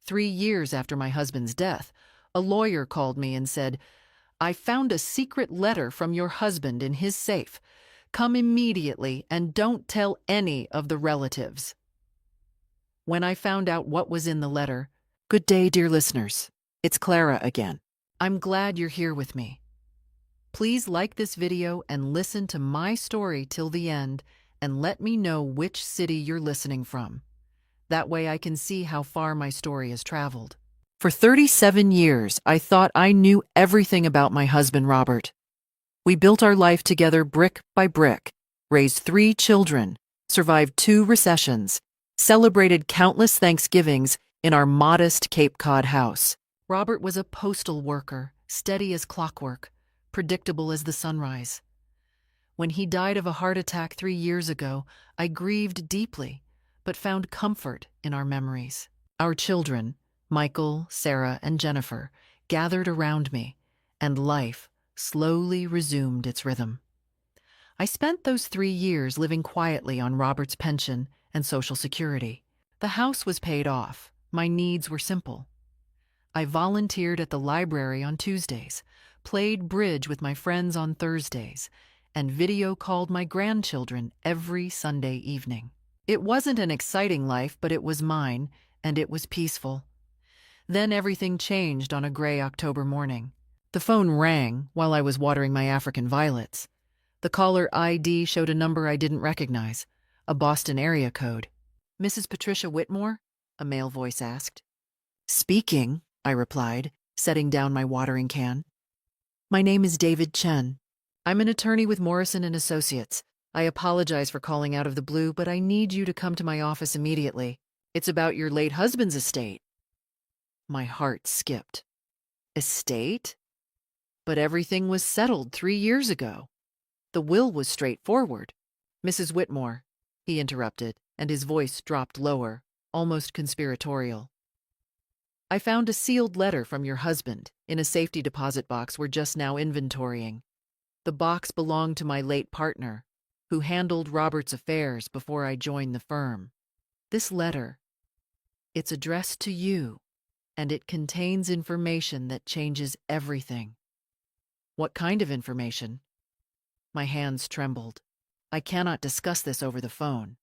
3 years after my husband's death, a lawyer called me and said, "I found a secret letter from your husband in his safe. Come immediately and don't tell any of the relatives." When I found out what was in the letter, good day, dear listeners. It's Clara again. I'm glad you're here with me. Please like this video and listen to my story till the end and let me know which city you're listening from. That way I can see how far my story has traveled. For 37 years, I thought I knew everything about my husband, Robert. We built our life together brick by brick, raised 3 children, survived 2 recessions, celebrated countless Thanksgivings in our modest Cape Cod house. Robert was a postal worker, steady as clockwork, predictable as the sunrise. When he died of a heart attack 3 years ago, I grieved deeply, but found comfort in our memories. Our children, Michael, Sarah, and Jennifer, gathered around me, and life slowly resumed its rhythm. I spent those 3 years living quietly on Robert's pension and Social Security. The house was paid off. My needs were simple. I volunteered at the library on Tuesdays, played bridge with my friends on Thursdays, and video called my grandchildren every Sunday evening. It wasn't an exciting life, but it was mine, and it was peaceful. Then everything changed on a gray October morning. The phone rang while I was watering my African violets. The caller ID showed a number I didn't recognize, a Boston area code. "Mrs. Patricia Whitmore?" a male voice asked. "Speaking," I replied, setting down my watering can. "My name is David Chen. I'm an attorney with Morrison and Associates. I apologize for calling out of the blue, but I need you to come to my office immediately. It's about your late husband's estate." My heart skipped. Estate? But everything was settled 3 years ago. The will was straightforward. "Mrs. Whitmore," he interrupted, and his voice dropped lower, almost conspiratorial. "I found a sealed letter from your husband in a safety deposit box we're just now inventorying. The box belonged to my late partner, who handled Robert's affairs before I joined the firm. This letter, it's addressed to you, and it contains information that changes everything." "What kind of information?" My hands trembled. "I cannot discuss this over the phone.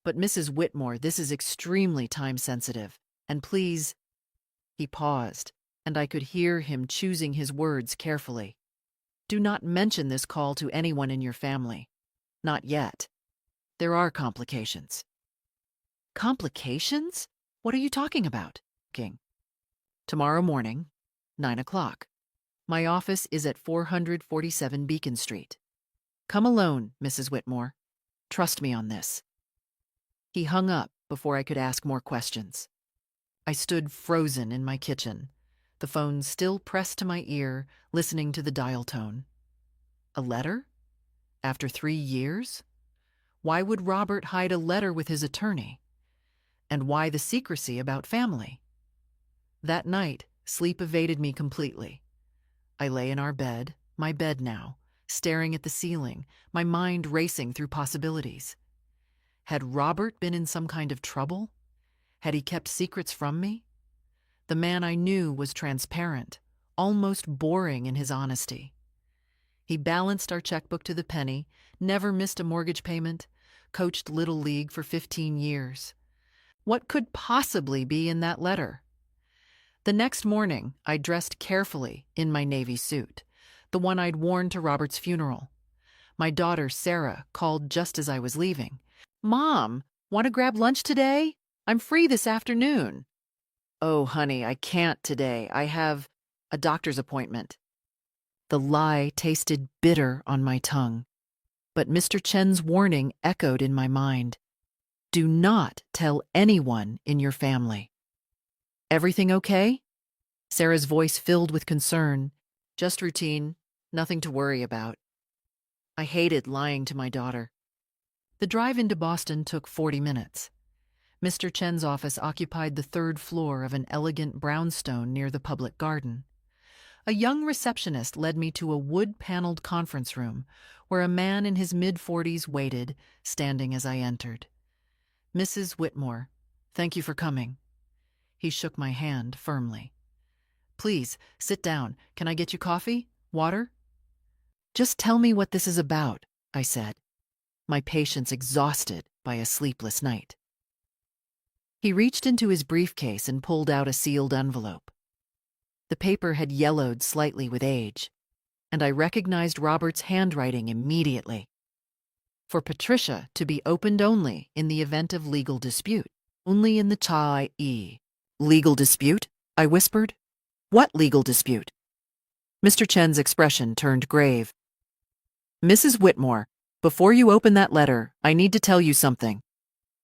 But Mrs. Whitmore, this is extremely time-sensitive, and please—" He paused, and I could hear him choosing his words carefully. "Do not mention this call to anyone in your family. Not yet. There are complications." "Complications? What are you talking about?" King. "Tomorrow morning, 9 o'clock. My office is at 447 Beacon Street. Come alone, Mrs. Whitmore. Trust me on this." He hung up before I could ask more questions. I stood frozen in my kitchen, the phone still pressed to my ear, listening to the dial tone. A letter? After 3 years? Why would Robert hide a letter with his attorney? And why the secrecy about family? That night, sleep evaded me completely. I lay in our bed, my bed now, staring at the ceiling, my mind racing through possibilities. Had Robert been in some kind of trouble? Had he kept secrets from me? The man I knew was transparent, almost boring in his honesty. He balanced our checkbook to the penny, never missed a mortgage payment, coached Little League for 15 years. What could possibly be in that letter? The next morning, I dressed carefully in my navy suit, the one I'd worn to Robert's funeral. My daughter, Sarah, called just as I was leaving. "Mom, want to grab lunch today? I'm free this afternoon." "Oh, honey, I can't today. I have a doctor's appointment." The lie tasted bitter on my tongue, but Mr. Chen's warning echoed in my mind. Do not tell anyone in your family. "Everything okay?" Sarah's voice filled with concern. "Just routine, nothing to worry about." I hated lying to my daughter. The drive into Boston took 40 minutes. Mr. Chen's office occupied the 3rd floor of an elegant brownstone near the public garden. A young receptionist led me to a wood-paneled conference room where a man in his mid-40s waited, standing as I entered. "Mrs. Whitmore, thank you for coming." He shook my hand firmly. Please, sit down. Can I get you coffee? Water? Just tell me what this is about, I said, my patience exhausted by a sleepless night. He reached into his briefcase and pulled out a sealed envelope. The paper had yellowed slightly with age, and I recognized Robert's handwriting immediately. For Patricia to be opened only in the event of legal dispute, only in the Chai-E. Legal dispute? I whispered. What legal dispute? Mr. Chen's expression turned grave. Mrs. Whitmore, before you open that letter, I need to tell you something.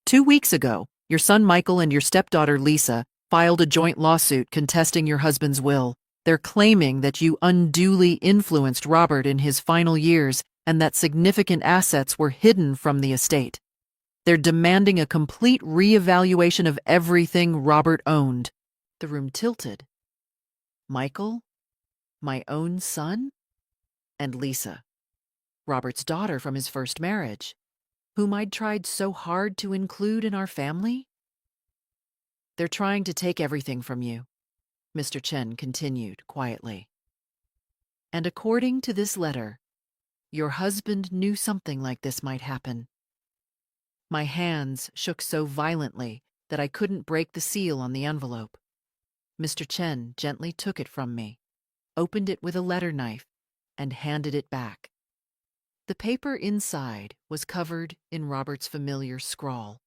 2 weeks ago, your son Michael and your stepdaughter Lisa filed a joint lawsuit contesting your husband's will. They're claiming that you unduly influenced Robert in his final years and that significant assets were hidden from the estate. They're demanding a complete reevaluation of everything Robert owned. The room tilted. Michael? My own son? And Lisa, Robert's daughter from his first marriage, whom I'd tried so hard to include in our family? They're trying to take everything from you, Mr. Chen continued quietly. And according to this letter, your husband knew something like this might happen. My hands shook so violently that I couldn't break the seal on the envelope. Mr. Chen gently took it from me, opened it with a letter knife, and handed it back. The paper inside was covered in Robert's familiar scrawl,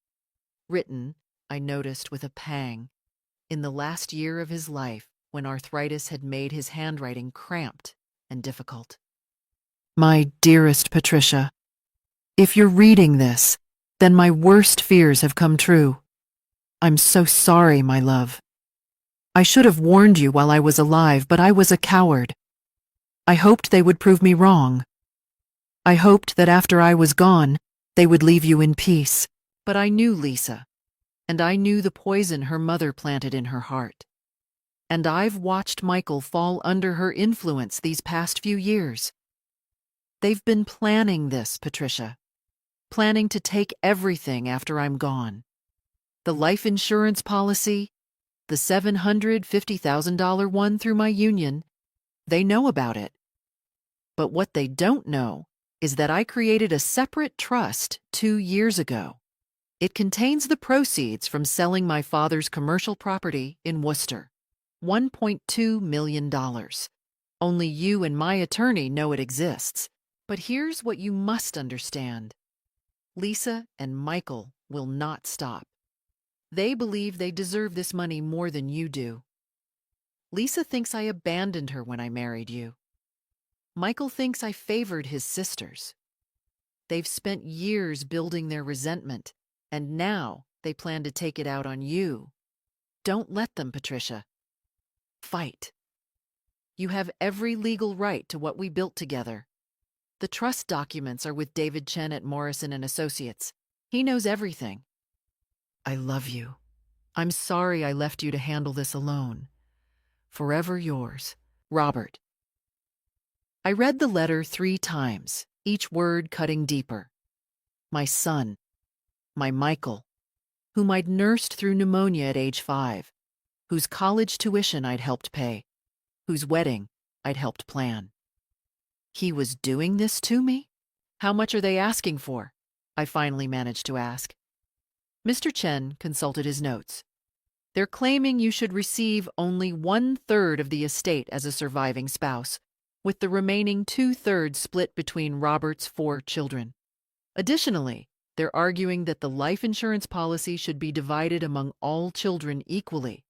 written, I noticed with a pang, in the last year of his life when arthritis had made his handwriting cramped and difficult. My dearest Patricia, if you're reading this, then my worst fears have come true. I'm so sorry, my love. I should have warned you while I was alive, but I was a coward. I hoped they would prove me wrong. I hoped that after I was gone, they would leave you in peace. But I knew Lisa, and I knew the poison her mother planted in her heart. And I've watched Michael fall under her influence these past few years. They've been planning this, Patricia. Planning to take everything after I'm gone. The life insurance policy, the $750,000 one through my union, they know about it. But what they don't know is that I created a separate trust 2 years ago. It contains the proceeds from selling my father's commercial property in Worcester, $1.2 million. Only you and my attorney know it exists. But here's what you must understand. Lisa and Michael will not stop. They believe they deserve this money more than you do. Lisa thinks I abandoned her when I married you. Michael thinks I favored his sisters. They've spent years building their resentment, and now they plan to take it out on you. Don't let them, Patricia. Fight. You have every legal right to what we built together. The trust documents are with David Chen at Morrison & Associates. He knows everything. I love you. I'm sorry I left you to handle this alone. Forever yours, Robert. I read the letter 3 times, each word cutting deeper. My son, my Michael, whom I'd nursed through pneumonia at age 5, whose college tuition I'd helped pay, whose wedding I'd helped plan. He was doing this to me? How much are they asking for? I finally managed to ask. Mr. Chen consulted his notes. They're claiming you should receive only 1/3 of the estate as a surviving spouse, with the remaining 2/3 split between Robert's 4 children. Additionally, they're arguing that the life insurance policy should be divided among all children equally,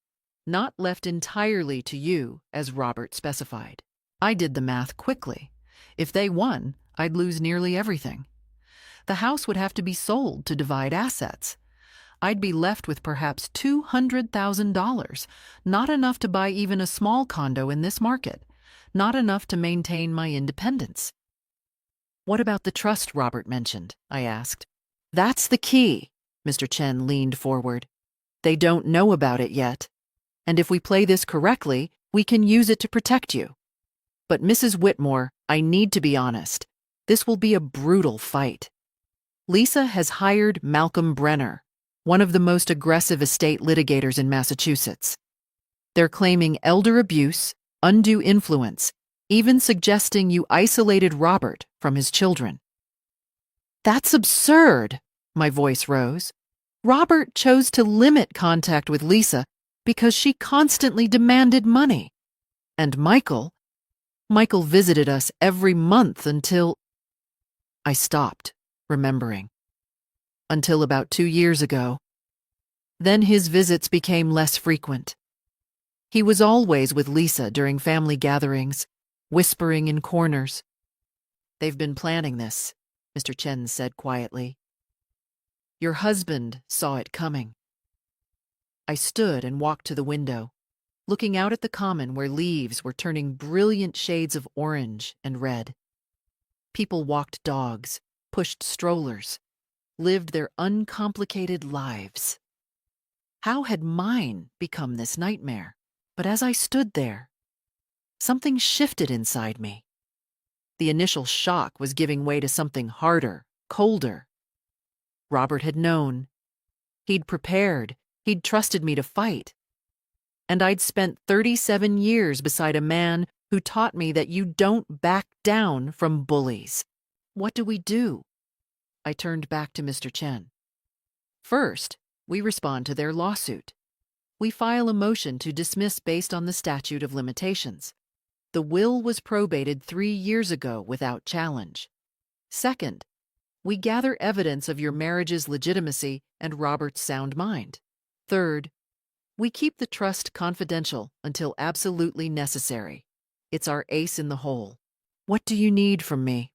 not left entirely to you, as Robert specified. I did the math quickly. If they won, I'd lose nearly everything. The house would have to be sold to divide assets. I'd be left with perhaps $200,000, not enough to buy even a small condo in this market, not enough to maintain my independence. What about the trust Robert mentioned? I asked. That's the key, Mr. Chen leaned forward. They don't know about it yet, and if we play this correctly, we can use it to protect you. But Mrs. Whitmore, I need to be honest. This will be a brutal fight. Lisa has hired Malcolm Brenner, one of the most aggressive estate litigators in Massachusetts. They're claiming elder abuse, undue influence, even suggesting you isolated Robert from his children. That's absurd, my voice rose. Robert chose to limit contact with Lisa because she constantly demanded money. And Michael visited us every month until... I stopped, remembering. Until about 2 years ago. Then his visits became less frequent. He was always with Lisa during family gatherings, whispering in corners. They've been planning this, Mr. Chen said quietly. Your husband saw it coming. I stood and walked to the window, looking out at the common where leaves were turning brilliant shades of orange and red. People walked dogs, pushed strollers, lived their uncomplicated lives. How had mine become this nightmare? But as I stood there, something shifted inside me. The initial shock was giving way to something harder, colder. Robert had known. He'd prepared. He'd trusted me to fight. And I'd spent 37 years beside a man who taught me that you don't back down from bullies. What do we do? I turned back to Mr. Chen. First, we respond to their lawsuit. We file a motion to dismiss based on the statute of limitations. The will was probated 3 years ago without challenge. Second, we gather evidence of your marriage's legitimacy and Robert's sound mind. Third, we keep the trust confidential until absolutely necessary. It's our ace in the hole. What do you need from me?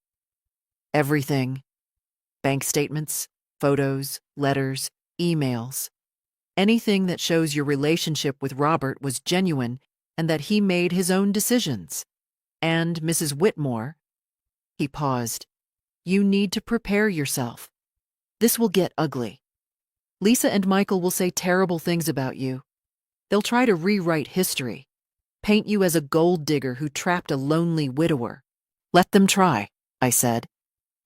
Everything. Bank statements, photos, letters, emails. Anything that shows your relationship with Robert was genuine and that he made his own decisions. And Mrs. Whitmore, he paused, you need to prepare yourself. This will get ugly. Lisa and Michael will say terrible things about you. They'll try to rewrite history, paint you as a gold digger who trapped a lonely widower. Let them try, I said,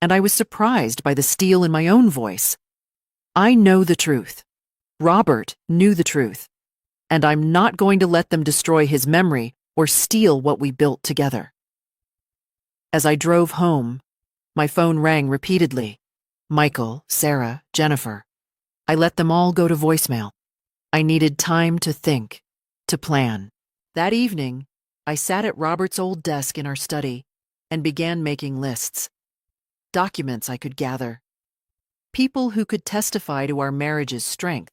and I was surprised by the steel in my own voice. I know the truth. Robert knew the truth, and I'm not going to let them destroy his memory or steal what we built together. As I drove home, my phone rang repeatedly. Michael, Sarah, Jennifer. I let them all go to voicemail. I needed time to think, to plan. That evening, I sat at Robert's old desk in our study and began making lists. Documents I could gather. People who could testify to our marriage's strength.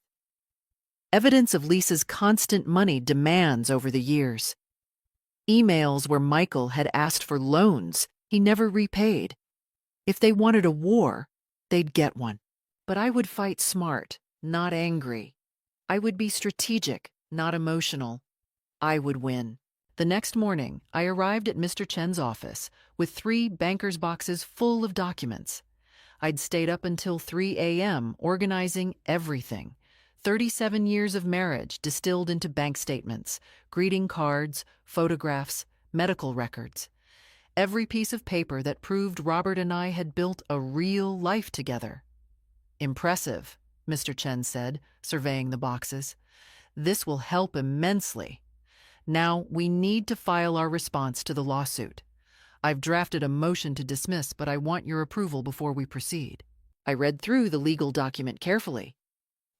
Evidence of Lisa's constant money demands over the years. Emails where Michael had asked for loans he never repaid. If they wanted a war, they'd get one. But I would fight smart, not angry. I would be strategic, not emotional. I would win. The next morning, I arrived at Mr. Chen's office with 3 banker's boxes full of documents. I'd stayed up until 3 a.m. organizing everything. 37 years of marriage distilled into bank statements, greeting cards, photographs, medical records. Every piece of paper that proved Robert and I had built a real life together. Impressive, Mr. Chen said, surveying the boxes. This will help immensely. Now, we need to file our response to the lawsuit. I've drafted a motion to dismiss, but I want your approval before we proceed. I read through the legal document carefully.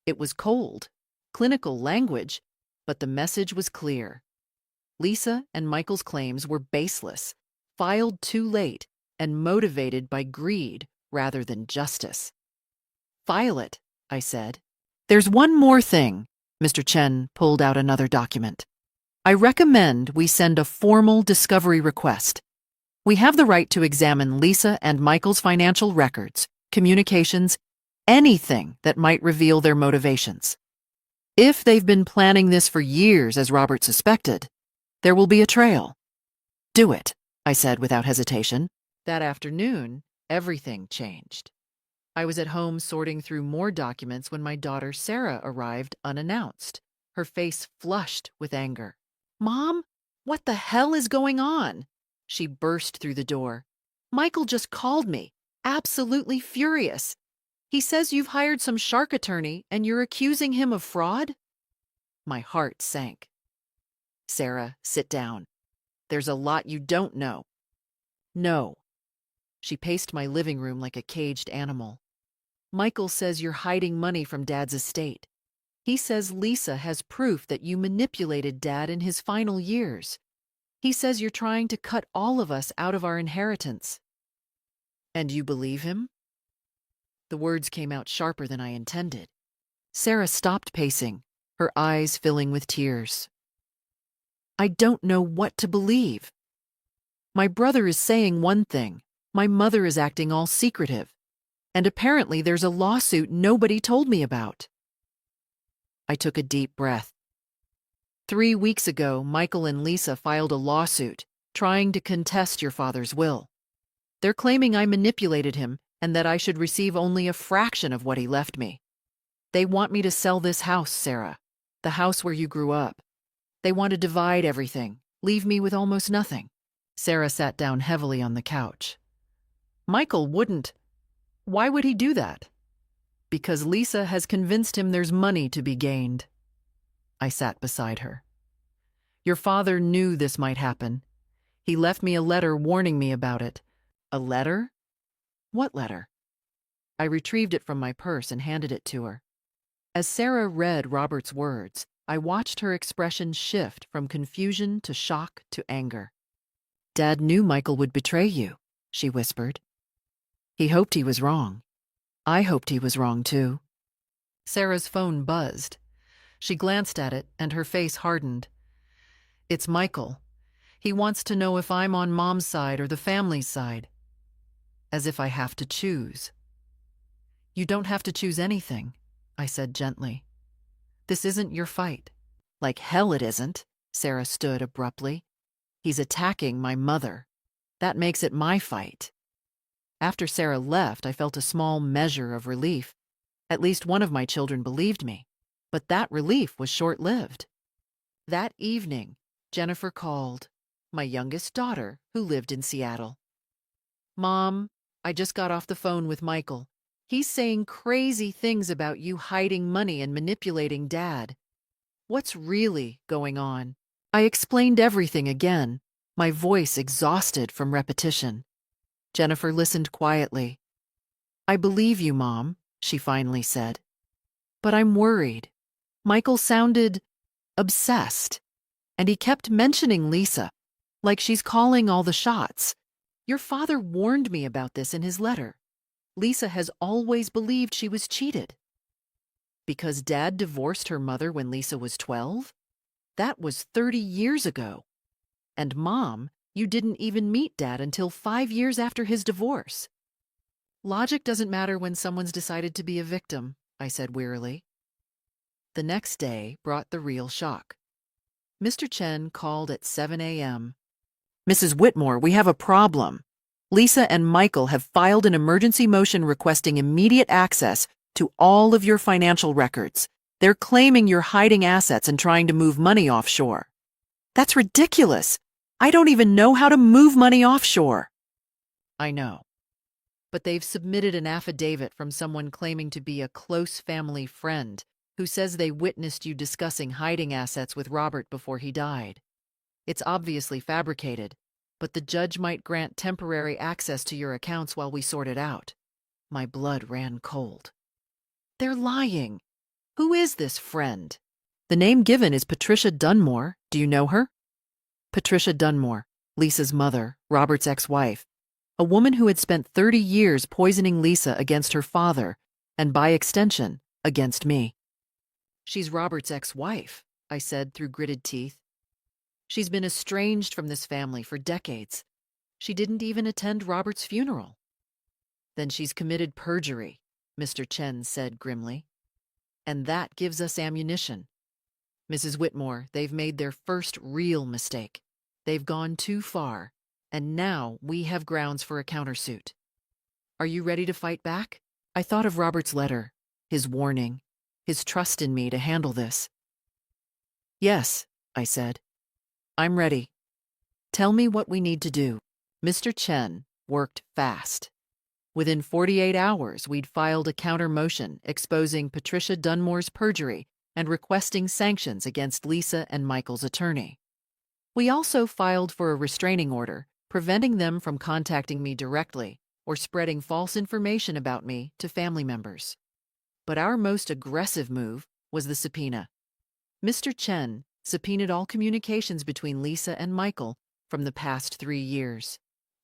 It was cold, clinical language, but the message was clear. Lisa and Michael's claims were baseless, filed too late, and motivated by greed rather than justice. File it, I said. There's one more thing. Mr. Chen pulled out another document. I recommend we send a formal discovery request. We have the right to examine Lisa and Michael's financial records, communications, anything that might reveal their motivations. If they've been planning this for years, as Robert suspected, there will be a trail. Do it, I said without hesitation. That afternoon, everything changed. I was at home sorting through more documents when my daughter Sarah arrived unannounced, her face flushed with anger. Mom, what the hell is going on? She burst through the door. Michael just called me, absolutely furious. He says you've hired some shark attorney and you're accusing him of fraud? My heart sank. Sarah, sit down. There's a lot you don't know. No. She paced my living room like a caged animal. Michael says you're hiding money from Dad's estate. He says Lisa has proof that you manipulated Dad in his final years. He says you're trying to cut all of us out of our inheritance. And you believe him? The words came out sharper than I intended. Sarah stopped pacing, her eyes filling with tears. I don't know what to believe. My brother is saying one thing, my mother is acting all secretive, and apparently there's a lawsuit nobody told me about. I took a deep breath. 3 weeks ago, Michael and Lisa filed a lawsuit trying to contest your father's will. They're claiming I manipulated him and that I should receive only a fraction of what he left me. They want me to sell this house, Sarah, the house where you grew up. They want to divide everything, leave me with almost nothing. Sarah sat down heavily on the couch. Michael wouldn't. Why would he do that? Because Lisa has convinced him there's money to be gained. I sat beside her. Your father knew this might happen. He left me a letter warning me about it. A letter? What letter? I retrieved it from my purse and handed it to her. As Sarah read Robert's words, I watched her expression shift from confusion to shock to anger. Dad knew Michael would betray you, she whispered. He hoped he was wrong. I hoped he was wrong, too. Sarah's phone buzzed. She glanced at it, and her face hardened. It's Michael. He wants to know if I'm on Mom's side or the family's side. As if I have to choose. You don't have to choose anything, I said gently. This isn't your fight. Like hell it isn't, Sarah stood abruptly. He's attacking my mother. That makes it my fight. After Sarah left, I felt a small measure of relief. At least one of my children believed me. But that relief was short-lived. That evening, Jennifer called, my youngest daughter, who lived in Seattle. Mom, I just got off the phone with Michael. He's saying crazy things about you hiding money and manipulating Dad. What's really going on? I explained everything again, my voice exhausted from repetition. Jennifer listened quietly. I believe you, Mom, she finally said. But I'm worried. Michael sounded obsessed, and he kept mentioning Lisa, like she's calling all the shots. Your father warned me about this in his letter. Lisa has always believed she was cheated. Because Dad divorced her mother when Lisa was 12? That was 30 years ago. And Mom, you didn't even meet Dad until 5 years after his divorce. Logic doesn't matter when someone's decided to be a victim, I said wearily. The next day brought the real shock. Mr. Chen called at 7 a.m. Mrs. Whitmore, we have a problem. Lisa and Michael have filed an emergency motion requesting immediate access to all of your financial records. They're claiming you're hiding assets and trying to move money offshore. That's ridiculous. I don't even know how to move money offshore. I know. But they've submitted an affidavit from someone claiming to be a close family friend who says they witnessed you discussing hiding assets with Robert before he died. It's obviously fabricated, but the judge might grant temporary access to your accounts while we sort it out. My blood ran cold. They're lying. Who is this friend? The name given is Patricia Dunmore. Do you know her? Patricia Dunmore, Lisa's mother, Robert's ex-wife, a woman who had spent 30 years poisoning Lisa against her father, and by extension, against me. She's Robert's ex-wife, I said through gritted teeth. She's been estranged from this family for decades. She didn't even attend Robert's funeral. Then she's committed perjury, Mr. Chen said grimly. And that gives us ammunition. Mrs. Whitmore, they've made their first real mistake. They've gone too far, and now we have grounds for a countersuit. Are you ready to fight back? I thought of Robert's letter, his warning, his trust in me to handle this. Yes, I said. I'm ready. Tell me what we need to do. Mr. Chen worked fast. Within 48 hours, we'd filed a counter motion exposing Patricia Dunmore's perjury and requesting sanctions against Lisa and Michael's attorney. We also filed for a restraining order, preventing them from contacting me directly or spreading false information about me to family members. But our most aggressive move was the subpoena. Mr. Chen subpoenaed all communications between Lisa and Michael from the past 3 years.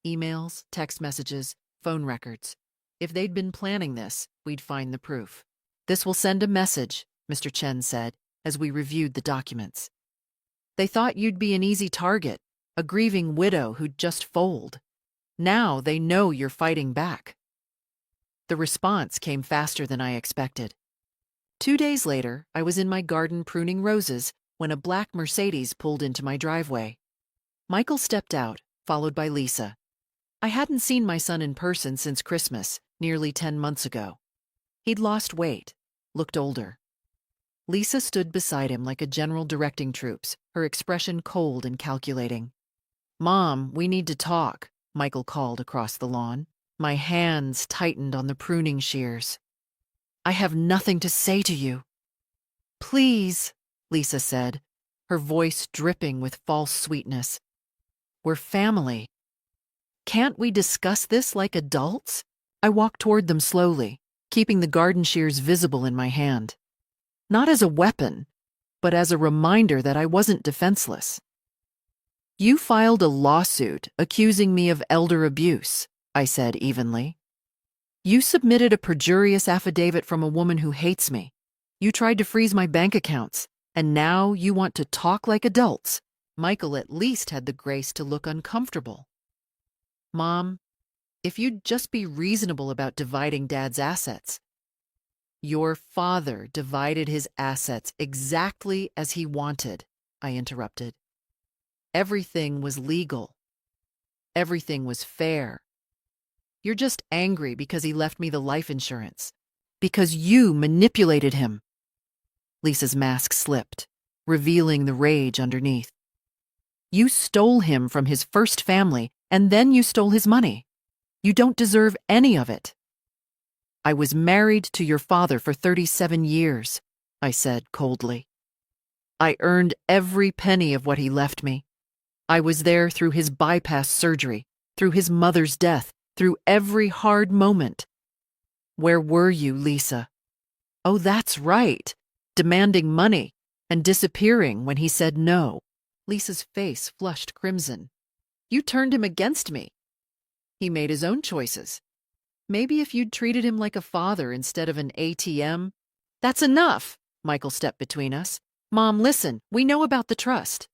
Emails, text messages, phone records. If they'd been planning this, we'd find the proof. "This will send a message," Mr. Chen said as we reviewed the documents. "They thought you'd be an easy target, a grieving widow who'd just fold. Now they know you're fighting back." The response came faster than I expected. 2 days later, I was in my garden pruning roses when a black Mercedes pulled into my driveway. Michael stepped out, followed by Lisa. I hadn't seen my son in person since Christmas, nearly 10 months ago. He'd lost weight, looked older. Lisa stood beside him like a general directing troops, her expression cold and calculating. "Mom, we need to talk," Michael called across the lawn. My hands tightened on the pruning shears. "I have nothing to say to you." "Please," Lisa said, her voice dripping with false sweetness. "We're family. Can't we discuss this like adults?" I walked toward them slowly, keeping the garden shears visible in my hand. Not as a weapon, but as a reminder that I wasn't defenseless. "You filed a lawsuit accusing me of elder abuse," I said evenly. "You submitted a perjurious affidavit from a woman who hates me. You tried to freeze my bank accounts, and now you want to talk like adults." Michael at least had the grace to look uncomfortable. "Mom, if you'd just be reasonable about dividing Dad's assets." "Your father divided his assets exactly as he wanted," I interrupted. "Everything was legal. Everything was fair. You're just angry because he left me the life insurance. Because you manipulated him." Lisa's mask slipped, revealing the rage underneath. "You stole him from his first family, and then you stole his money. You don't deserve any of it." "I was married to your father for 37 years, I said coldly. "I earned every penny of what he left me. I was there through his bypass surgery, through his mother's death, through every hard moment." "Where were you, Lisa?" "Oh, that's right. Demanding money and disappearing when he said no." Lisa's face flushed crimson. "You turned him against me. He made his own choices. Maybe if you'd treated him like a father instead of an ATM." "That's enough," Michael stepped between us. "Mom, listen, we know about the trust."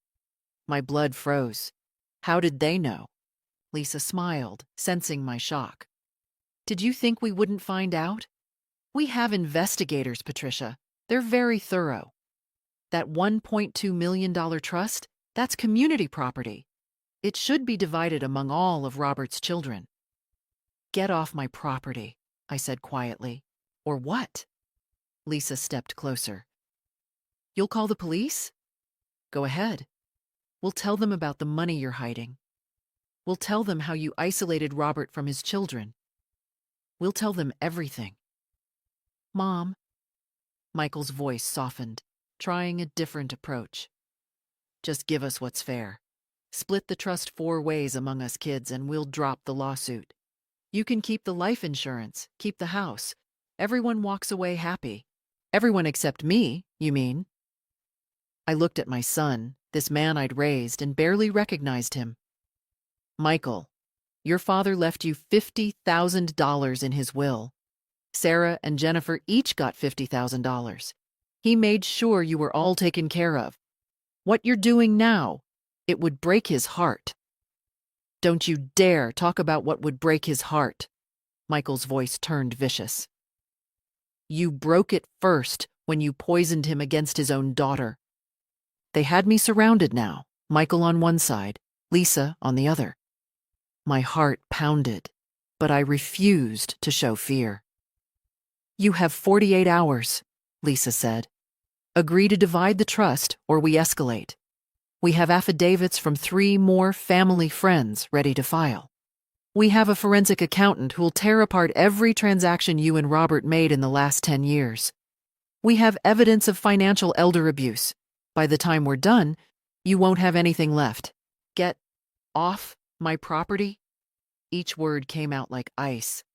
My blood froze. How did they know? Lisa smiled, sensing my shock. "Did you think we wouldn't find out? We have investigators, Patricia. They're very thorough. That $1.2 million trust, that's community property. It should be divided among all of Robert's children." "Get off my property," I said quietly. "Or what?" Lisa stepped closer. "You'll call the police?" "Go ahead. We'll tell them about the money you're hiding. We'll tell them how you isolated Robert from his children. We'll tell them everything." "Mom," Michael's voice softened, trying a different approach. "Just give us what's fair. Split the trust 4 ways among us kids and we'll drop the lawsuit. You can keep the life insurance, keep the house. Everyone walks away happy. Everyone except me, you mean?" I looked at my son, this man I'd raised, and barely recognized him. "Michael, your father left you $50,000 in his will. Sarah and Jennifer each got $50,000. He made sure you were all taken care of. What you're doing now, it would break his heart." "Don't you dare talk about what would break his heart." Michael's voice turned vicious. "You broke it first when you poisoned him against his own daughter." They had me surrounded now, Michael on one side, Lisa on the other. My heart pounded, but I refused to show fear. "You have 48 hours, Lisa said. "Agree to divide the trust or we escalate. We have affidavits from 3 more family friends ready to file." We have a forensic accountant who'll tear apart every transaction you and Robert made in the last 10 years. We have evidence of financial elder abuse. By the time we're done, you won't have anything left. Get off my property? Each word came out like ice.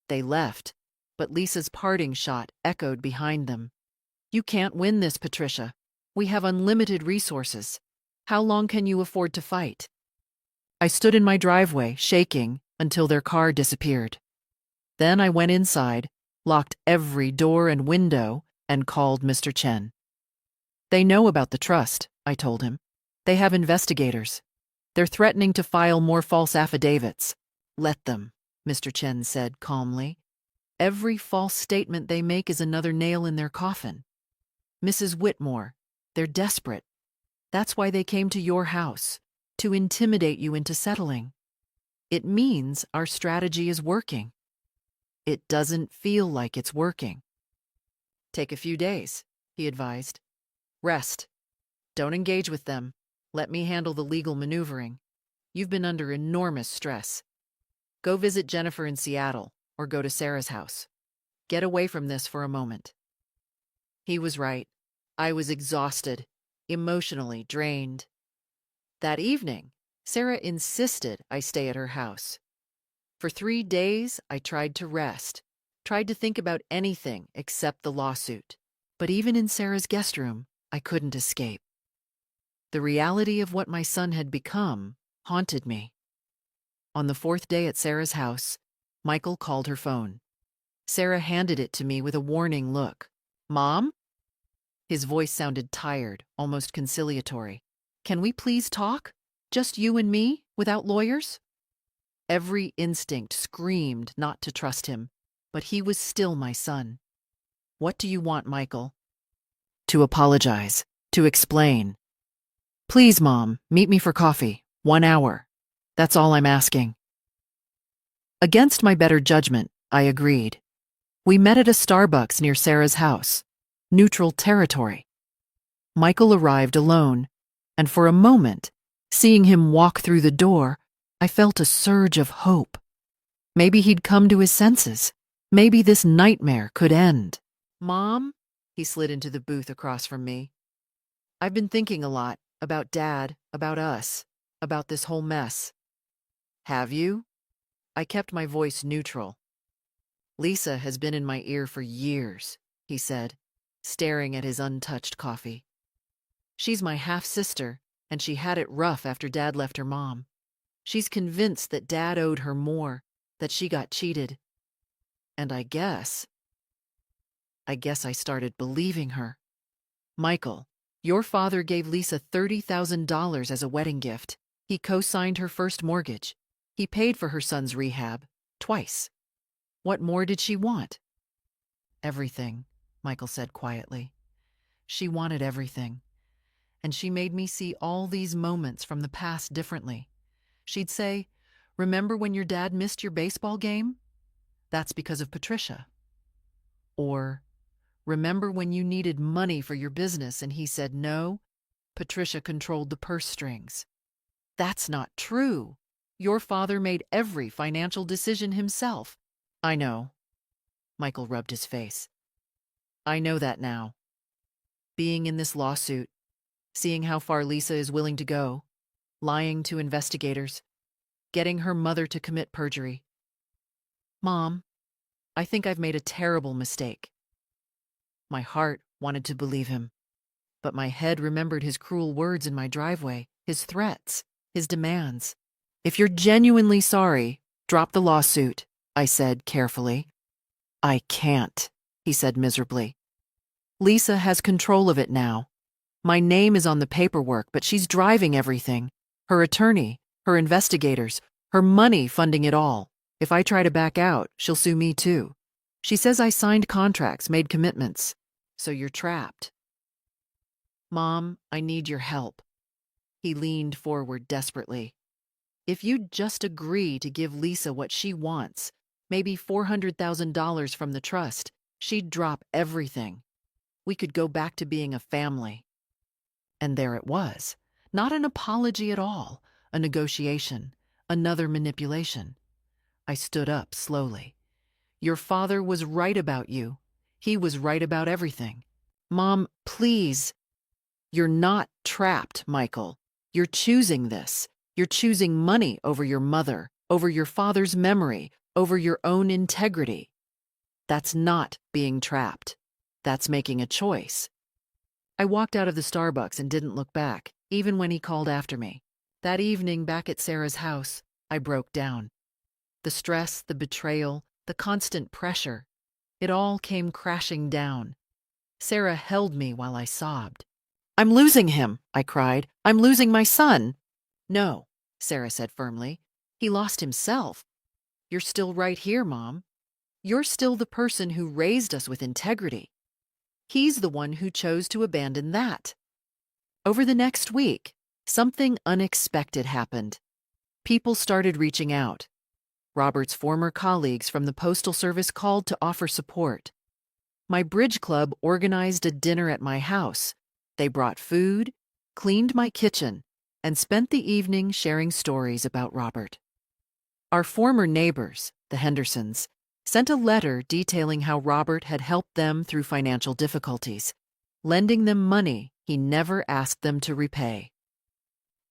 They left, but Lisa's parting shot echoed behind them. You can't win this, Patricia. We have unlimited resources. How long can you afford to fight? I stood in my driveway, shaking, until their car disappeared. Then I went inside, locked every door and window, and called Mr. Chen. They know about the trust, I told him. They have investigators. They're threatening to file more false affidavits. Let them, Mr. Chen said calmly. Every false statement they make is another nail in their coffin. Mrs. Whitmore, they're desperate. That's why they came to your house, to intimidate you into settling. It means our strategy is working. It doesn't feel like it's working. Take a few days, he advised. Rest. Don't engage with them. Let me handle the legal maneuvering. You've been under enormous stress. Go visit Jennifer in Seattle or go to Sarah's house. Get away from this for a moment. He was right. I was exhausted, emotionally drained. That evening, Sarah insisted I stay at her house. For 3 days, I tried to rest, tried to think about anything except the lawsuit. But even in Sarah's guest room, I couldn't escape. The reality of what my son had become haunted me. On the 4th day at Sarah's house, Michael called her phone. Sarah handed it to me with a warning look. Mom? His voice sounded tired, almost conciliatory. Can we please talk? Just you and me, without lawyers? Every instinct screamed not to trust him, but he was still my son. What do you want, Michael? To apologize, to explain. Please, Mom, meet me for coffee. 1 hour. That's all I'm asking. Against my better judgment, I agreed. We met at a Starbucks near Sarah's house. Neutral territory. Michael arrived alone, and for a moment, seeing him walk through the door, I felt a surge of hope. Maybe he'd come to his senses. Maybe this nightmare could end. Mom? He slid into the booth across from me. I've been thinking a lot about Dad, about us, about this whole mess. Have you? I kept my voice neutral. Lisa has been in my ear for years, he said, staring at his untouched coffee. She's my half-sister, and she had it rough after Dad left her mom. She's convinced that Dad owed her more, that she got cheated. And I guess I started believing her. Michael, your father gave Lisa $30,000 as a wedding gift. He co-signed her first mortgage. He paid for her son's rehab, twice. What more did she want? Everything, Michael said quietly. She wanted everything. And she made me see all these moments from the past differently. She'd say, remember when your dad missed your baseball game? That's because of Patricia. Or, remember when you needed money for your business and he said no? Patricia controlled the purse strings. That's not true. Your father made every financial decision himself. I know. Michael rubbed his face. I know that now. Being in this lawsuit, seeing how far Lisa is willing to go, lying to investigators, getting her mother to commit perjury. Mom, I think I've made a terrible mistake. My heart wanted to believe him, but my head remembered his cruel words in my driveway, his threats, his demands. If you're genuinely sorry, drop the lawsuit, I said carefully. I can't, he said miserably. Lisa has control of it now. My name is on the paperwork, but she's driving everything. Her attorney, her investigators, her money funding it all. If I try to back out, she'll sue me too. She says I signed contracts, made commitments. So you're trapped. Mom, I need your help. He leaned forward desperately. If you'd just agree to give Lisa what she wants, maybe $400,000 from the trust, she'd drop everything. We could go back to being a family. And there it was. Not an apology at all, a negotiation, another manipulation. I stood up slowly. Your father was right about you. He was right about everything. Mom, please. You're not trapped, Michael. You're choosing this. You're choosing money over your mother, over your father's memory, over your own integrity. That's not being trapped. That's making a choice. I walked out of the Starbucks and didn't look back, even when he called after me. That evening, back at Sarah's house, I broke down. The stress, the betrayal, the constant pressure, it all came crashing down. Sarah held me while I sobbed. I'm losing him, I cried. I'm losing my son. No, Sarah said firmly. He lost himself. You're still right here, Mom. You're still the person who raised us with integrity. He's the one who chose to abandon that. Over the next week, something unexpected happened. People started reaching out. Robert's former colleagues from the Postal Service called to offer support. My bridge club organized a dinner at my house. They brought food, cleaned my kitchen, and spent the evening sharing stories about Robert. Our former neighbors, the Hendersons, sent a letter detailing how Robert had helped them through financial difficulties, lending them money he never asked them to repay.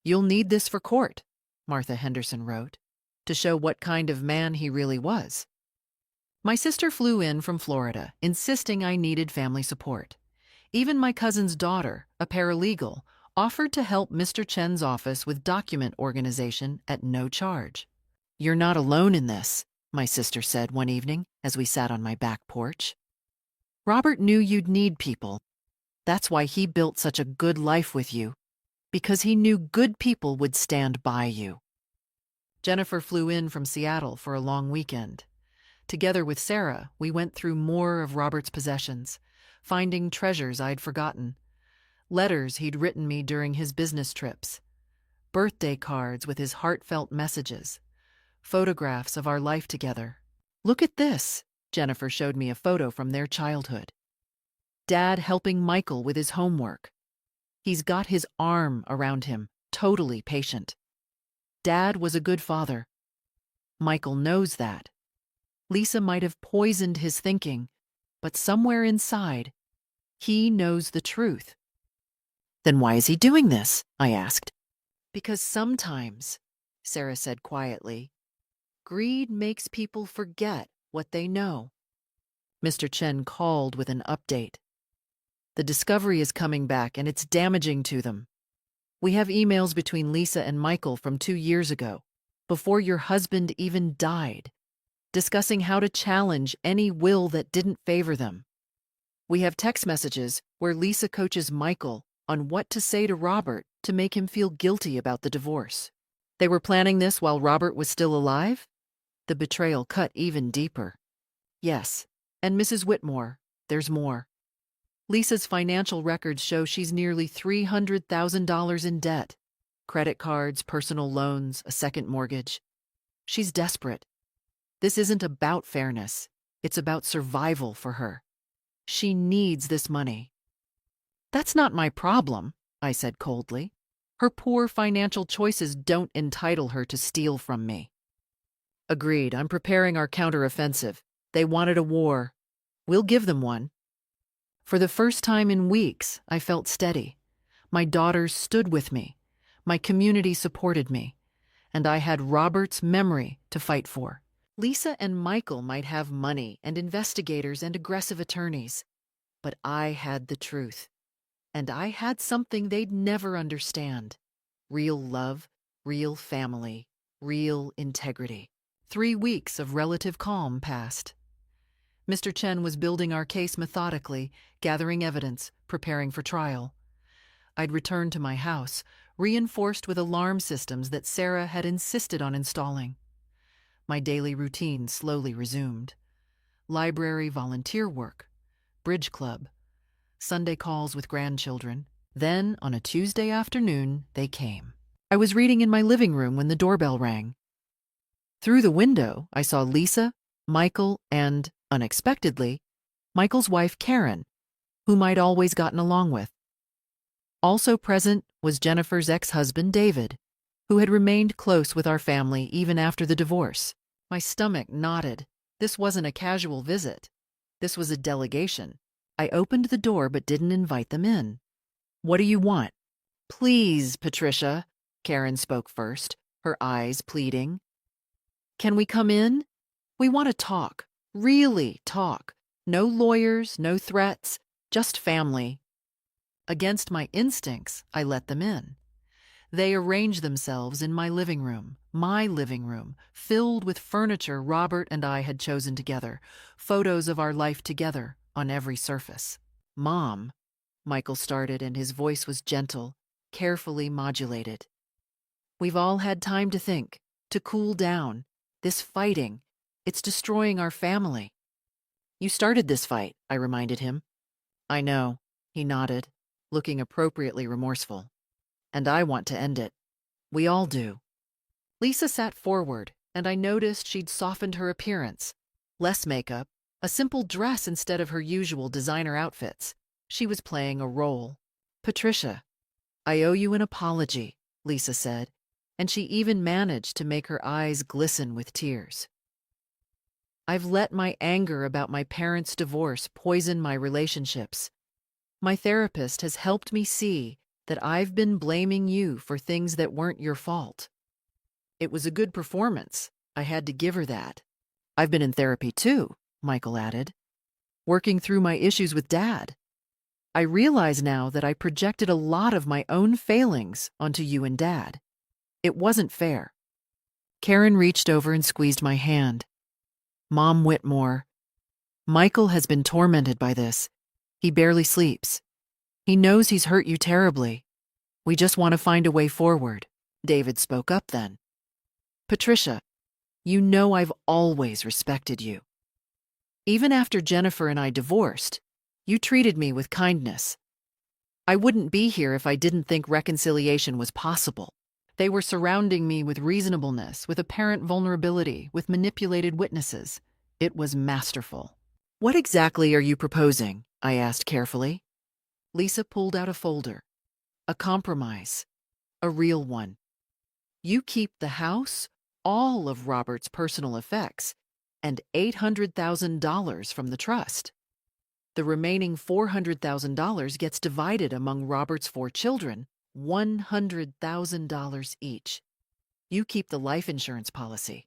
You'll need this for court, Martha Henderson wrote, to show what kind of man he really was. My sister flew in from Florida, insisting I needed family support. Even my cousin's daughter, a paralegal, offered to help Mr. Chen's office with document organization at no charge. You're not alone in this, my sister said one evening as we sat on my back porch. Robert knew you'd need people. That's why he built such a good life with you, because he knew good people would stand by you. Jennifer flew in from Seattle for a long weekend. Together with Sarah, we went through more of Robert's possessions, finding treasures I'd forgotten, letters he'd written me during his business trips, birthday cards with his heartfelt messages, photographs of our life together. Look at this, Jennifer showed me a photo from their childhood. Dad helping Michael with his homework. He's got his arm around him, totally patient. Dad was a good father. Michael knows that. Lisa might have poisoned his thinking, but somewhere inside, he knows the truth. Then why is he doing this? I asked. Because sometimes, Sarah said quietly, greed makes people forget what they know. Mr. Chen called with an update. The discovery is coming back and it's damaging to them. We have emails between Lisa and Michael from 2 years ago, before your husband even died, discussing how to challenge any will that didn't favor them. We have text messages where Lisa coaches Michael on what to say to Robert to make him feel guilty about the divorce. They were planning this while Robert was still alive? The betrayal cut even deeper. Yes, and Mrs. Whitmore, there's more. Lisa's financial records show she's nearly $300,000 in debt. Credit cards, personal loans, a second mortgage. She's desperate. This isn't about fairness. It's about survival for her. She needs this money. That's not my problem, I said coldly. Her poor financial choices don't entitle her to steal from me. Agreed, I'm preparing our counteroffensive. They wanted a war. We'll give them one. For the first time in weeks, I felt steady. My daughters stood with me. My community supported me. And I had Robert's memory to fight for. Lisa and Michael might have money and investigators and aggressive attorneys. But I had the truth. And I had something they'd never understand. Real love, real family, real integrity. 3 weeks of relative calm passed. Mr. Chen was building our case methodically, gathering evidence, preparing for trial. I'd returned to my house, reinforced with alarm systems that Sarah had insisted on installing. My daily routine slowly resumed. Library volunteer work, bridge club, Sunday calls with grandchildren. Then, on a Tuesday afternoon, they came. I was reading in my living room when the doorbell rang. Through the window, I saw Lisa, Michael, and, unexpectedly, Michael's wife, Karen, whom I'd always gotten along with. Also present was Jennifer's ex-husband, David, who had remained close with our family even after the divorce. My stomach knotted. This wasn't a casual visit. This was a delegation. I opened the door but didn't invite them in. "What do you want?" "Please, Patricia," Karen spoke first, her eyes pleading. "Can we come in? We want to talk. Really talk. No lawyers, no threats, just family." Against my instincts, I let them in. They arranged themselves in my living room, filled with furniture Robert and I had chosen together, photos of our life together on every surface. "Mom," Michael started, and his voice was gentle, carefully modulated. "We've all had time to think, to cool down. This fighting, it's destroying our family." "You started this fight," I reminded him. "I know," he nodded, looking appropriately remorseful. "And I want to end it. We all do." Lisa sat forward, and I noticed she'd softened her appearance. Less makeup, a simple dress instead of her usual designer outfits. She was playing a role. "Patricia, I owe you an apology," Lisa said, and she even managed to make her eyes glisten with tears. "I've let my anger about my parents' divorce poison my relationships. My therapist has helped me see that I've been blaming you for things that weren't your fault. It was a good performance. I had to give her that. I've been in therapy too," Michael added, "working through my issues with Dad. I realize now that I projected a lot of my own failings onto you and Dad. It wasn't fair." Karen reached over and squeezed my hand. "Mom Whitmore, Michael has been tormented by this. He barely sleeps. He knows he's hurt you terribly. We just want to find a way forward." David spoke up then. "Patricia, you know I've always respected you. Even after Jennifer and I divorced, you treated me with kindness. I wouldn't be here if I didn't think reconciliation was possible. They were surrounding me with reasonableness, with apparent vulnerability, with manipulated witnesses. It was masterful." "What exactly are you proposing?" I asked carefully. Lisa pulled out a folder. "A compromise. A real one. You keep the house, all of Robert's personal effects, and $800,000 from the trust. The remaining $400,000 gets divided among Robert's 4 children, $100,000 each. You keep the life insurance policy.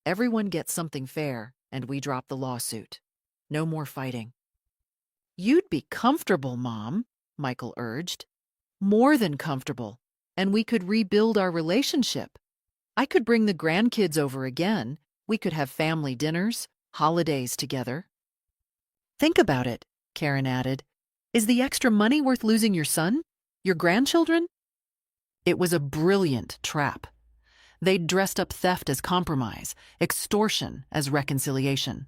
Everyone gets something fair, and we drop the lawsuit. No more fighting." "You'd be comfortable, Mom," Michael urged. "More than comfortable, and we could rebuild our relationship. I could bring the grandkids over again. We could have family dinners, holidays together." "Think about it," Karen added. "Is the extra money worth losing your son? Your grandchildren?" It was a brilliant trap. They'd dressed up theft as compromise, extortion as reconciliation,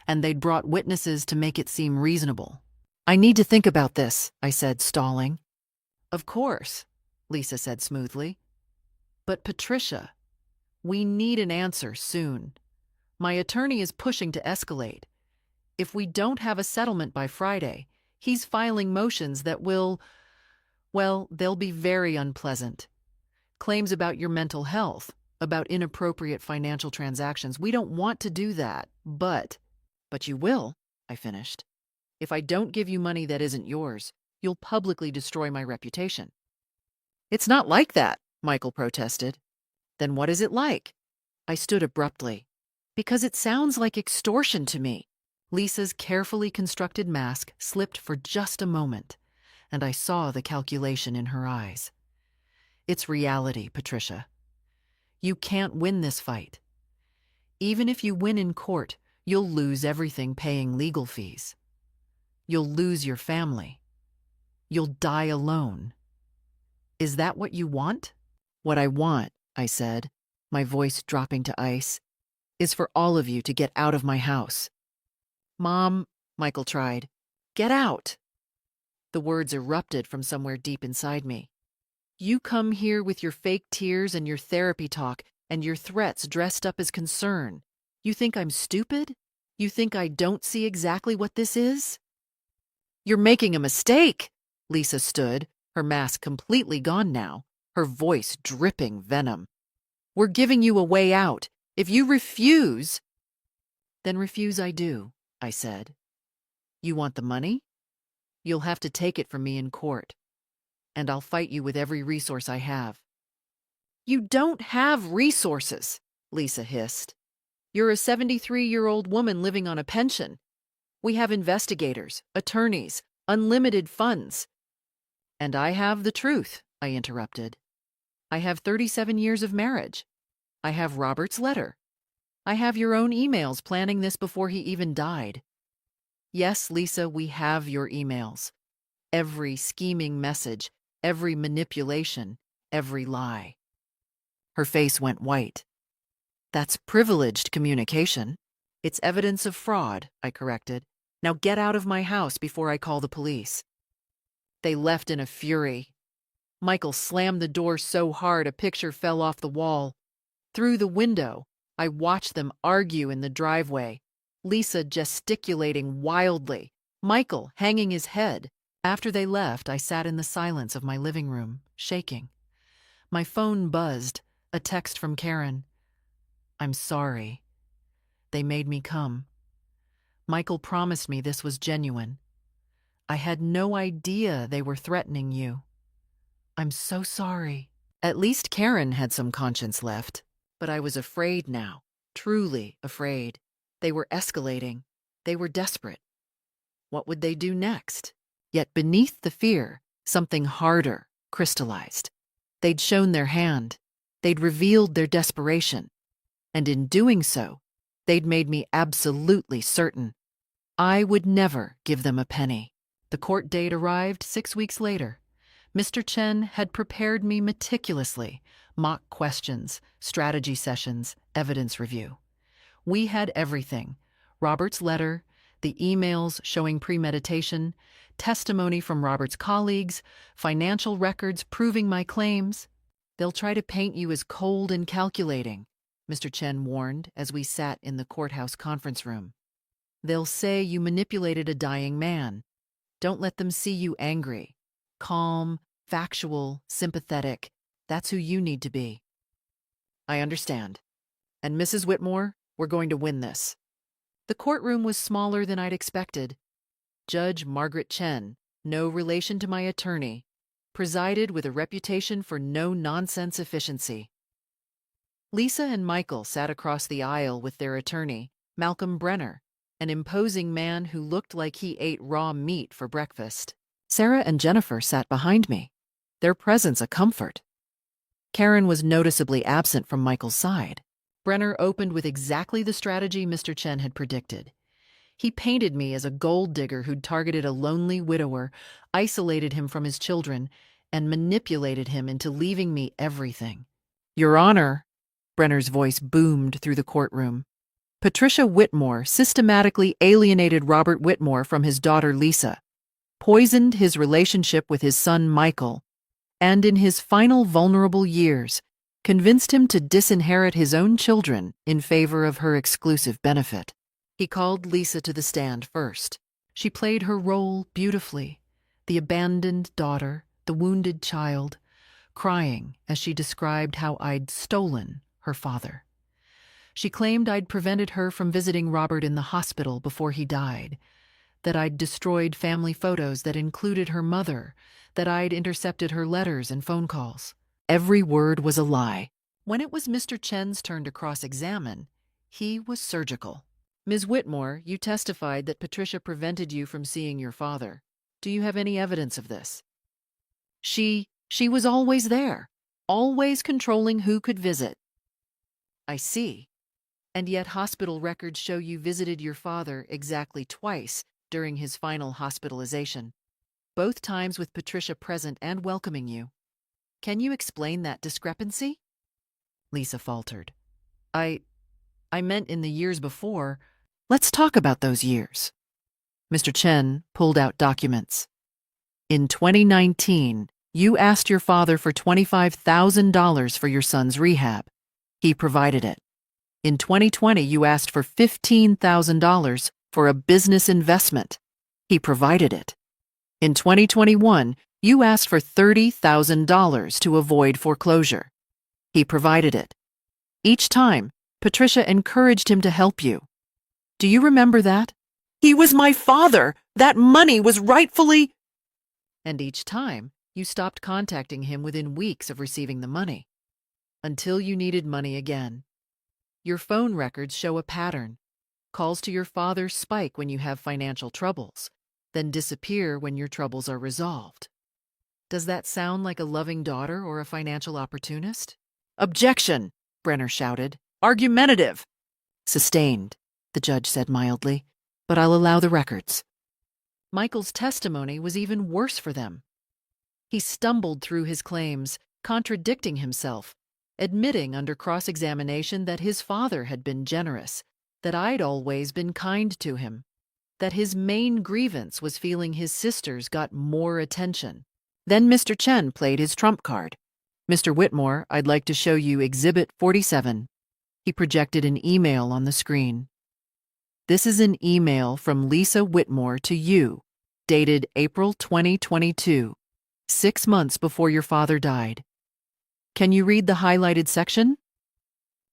and they'd brought witnesses to make it seem reasonable. "I need to think about this," I said, stalling. "Of course," Lisa said smoothly. "But Patricia, we need an answer soon. My attorney is pushing to escalate. If we don't have a settlement by Friday, he's filing motions that will, well, they'll be very unpleasant. Claims about your mental health, about inappropriate financial transactions. We don't want to do that, but you will," I finished. "If I don't give you money that isn't yours, you'll publicly destroy my reputation." "It's not like that," Michael protested. "Then what is it like?" I stood abruptly. "Because it sounds like extortion to me." Lisa's carefully constructed mask slipped for just a moment, and I saw the calculation in her eyes. "It's reality, Patricia. You can't win this fight. Even if you win in court, you'll lose everything paying legal fees. You'll lose your family. You'll die alone. Is that what you want?" "What I want," I said, my voice dropping to ice, "is for all of you to get out of my house." "Mom," Michael tried. "Get out." The words erupted from somewhere deep inside me. "You come here with your fake tears and your therapy talk and your threats dressed up as concern. You think I'm stupid? You think I don't see exactly what this is?" "You're making a mistake." Lisa stood, her mask completely gone now, her voice dripping venom. "We're giving you a way out. If you refuse, then refuse I do, I said. You want the money? You'll have to take it from me in court, and I'll fight you with every resource I have. You don't have resources, Lisa hissed. You're a 73-year-old woman living on a pension. We have investigators, attorneys, unlimited funds. And I have the truth, I interrupted. I have 37 years of marriage. I have Robert's letter. I have your own emails planning this before he even died. Yes, Lisa, we have your emails. Every scheming message, every manipulation, every lie. Her face went white. That's privileged communication. It's evidence of fraud, I corrected. Now get out of my house before I call the police. They left in a fury. Michael slammed the door so hard a picture fell off the wall. Through the window, I watched them argue in the driveway, Lisa gesticulating wildly, Michael hanging his head. After they left, I sat in the silence of my living room, shaking. My phone buzzed, a text from Karen. I'm sorry. They made me come. Michael promised me this was genuine. I had no idea they were threatening you. I'm so sorry. At least Karen had some conscience left, but I was afraid now, truly afraid. They were escalating. They were desperate. What would they do next? Yet beneath the fear, something harder crystallized. They'd shown their hand. They'd revealed their desperation. And in doing so, they'd made me absolutely certain I would never give them a penny. The court date arrived 6 weeks later. Mr. Chen had prepared me meticulously, mock questions, strategy sessions, evidence review. We had everything: Robert's letter, the emails showing premeditation, testimony from Robert's colleagues, financial records proving my claims. They'll try to paint you as cold and calculating, Mr. Chen warned as we sat in the courthouse conference room. They'll say you manipulated a dying man. Don't let them see you angry. Calm, factual, sympathetic. That's who you need to be. I understand. And Mrs. Whitmore, we're going to win this. The courtroom was smaller than I'd expected. Judge Margaret Chen, no relation to my attorney, presided with a reputation for no-nonsense efficiency. Lisa and Michael sat across the aisle with their attorney, Malcolm Brenner, an imposing man who looked like he ate raw meat for breakfast. Sarah and Jennifer sat behind me, their presence a comfort. Karen was noticeably absent from Michael's side. Brenner opened with exactly the strategy Mr. Chen had predicted. He painted me as a gold digger who'd targeted a lonely widower, isolated him from his children, and manipulated him into leaving me everything. Your Honor, Brenner's voice boomed through the courtroom. Patricia Whitmore systematically alienated Robert Whitmore from his daughter Lisa, poisoned his relationship with his son Michael, and in his final vulnerable years, convinced him to disinherit his own children in favor of her exclusive benefit. He called Lisa to the stand first. She played her role beautifully, the abandoned daughter, the wounded child, crying as she described how I'd stolen her father. She claimed I'd prevented her from visiting Robert in the hospital before he died, that I'd destroyed family photos that included her mother, that I'd intercepted her letters and phone calls. Every word was a lie. When it was Mr. Chen's turn to cross-examine, he was surgical. Ms. Whitmore, you testified that Patricia prevented you from seeing your father. Do you have any evidence of this? She was always there, always controlling who could visit. I see. And yet hospital records show you visited your father exactly twice during his final hospitalization, both times with Patricia present and welcoming you. Can you explain that discrepancy? Lisa faltered. I meant in the years before. Let's talk about those years. Mr. Chen pulled out documents. In 2019, you asked your father for $25,000 for your son's rehab. He provided it. In 2020, you asked for $15,000 for a business investment. He provided it. In 2021, you asked for $30,000 to avoid foreclosure. He provided it. Each time, Patricia encouraged him to help you. Do you remember that? He was my father! That money was rightfully— And each time, you stopped contacting him within weeks of receiving the money. Until you needed money again. Your phone records show a pattern. Calls to your father spike when you have financial troubles, then disappear when your troubles are resolved. Does that sound like a loving daughter or a financial opportunist? Objection, Brenner shouted. Argumentative. Sustained, the judge said mildly, but I'll allow the records. Michael's testimony was even worse for them. He stumbled through his claims, contradicting himself, admitting under cross-examination that his father had been generous, that I'd always been kind to him, that his main grievance was feeling his sisters got more attention. Then Mr. Chen played his trump card. Mr. Whitmore, I'd like to show you Exhibit 47. He projected an email on the screen. This is an email from Lisa Whitmore to you, dated April 2022, 6 months before your father died. Can you read the highlighted section?